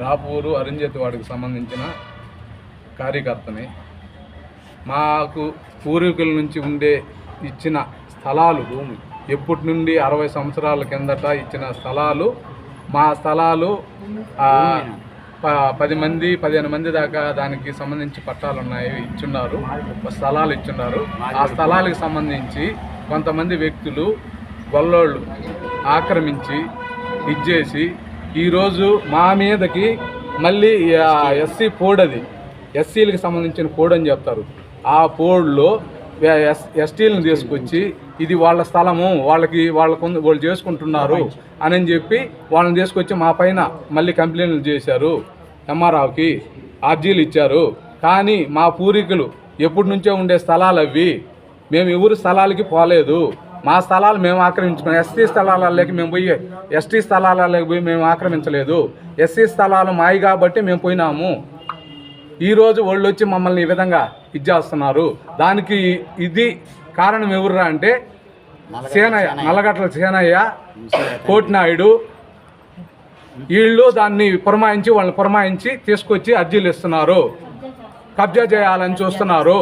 రాపూరు అరుంజతి వాడికి సంబంధించిన కార్యకర్తని. మాకు పూర్వీకుల నుంచి ఇచ్చిన స్థలాలు భూమి ఎప్పటి నుండి 60 సంవత్సరాల కిందట ఇచ్చిన స్థలాలు, మా స్థలాలు 15 మంది దాకా దానికి సంబంధించి పట్టాలు ఉన్నాయి, ఇచ్చున్నారు, స్థలాలు ఇచ్చున్నారు. ఆ స్థలాలకు సంబంధించి కొంతమంది వ్యక్తులు గొల్లోళ్ళు ఆక్రమించి ఇచ్చేసి ఈరోజు మా మీదకి మళ్ళీ ఎస్సీ పోడ్, అది ఎస్సీలకు సంబంధించిన పోడ్ అని చెప్తారు. ఆ పోడ్లో ఎస్టీలను తీసుకొచ్చి ఇది వాళ్ళ స్థలము, వాళ్ళు చేసుకుంటున్నారు అని చెప్పి వాళ్ళని తీసుకొచ్చి మా పైన మళ్ళీ కంప్లైంట్లు చేశారు. ఎంఆర్ఓకి అర్జీలు ఇచ్చారు. కానీ మా పూర్వీకులు ఎప్పటి నుంచో ఉండే స్థలాలు అవి, మేము ఎవరు స్థలాలకి పోలేదు. మా స్థలాలు మేము ఆక్రమించుకున్నాం. ఎస్సీ స్థలాలలోకి మేము పోయి ఎస్టీ స్థలాలలోకి పోయి మేము ఆక్రమించలేదు. ఎస్సీ స్థలాలు మాయి కాబట్టి మేము పోయినాము. ఈరోజు వాళ్ళు వచ్చి మమ్మల్ని ఈ విధంగా ఇచ్చేస్తున్నారు. దానికి ఇది కారణం ఎవరురా అంటే సేనయ్య, నల్లగట్ల సేనయ్య, కోటినాయుడు, వీళ్ళు దాన్ని వాళ్ళని పురమాయించి తీసుకొచ్చి అర్జీలు ఇస్తున్నారు, కబ్జా చేయాలని చూస్తున్నారు.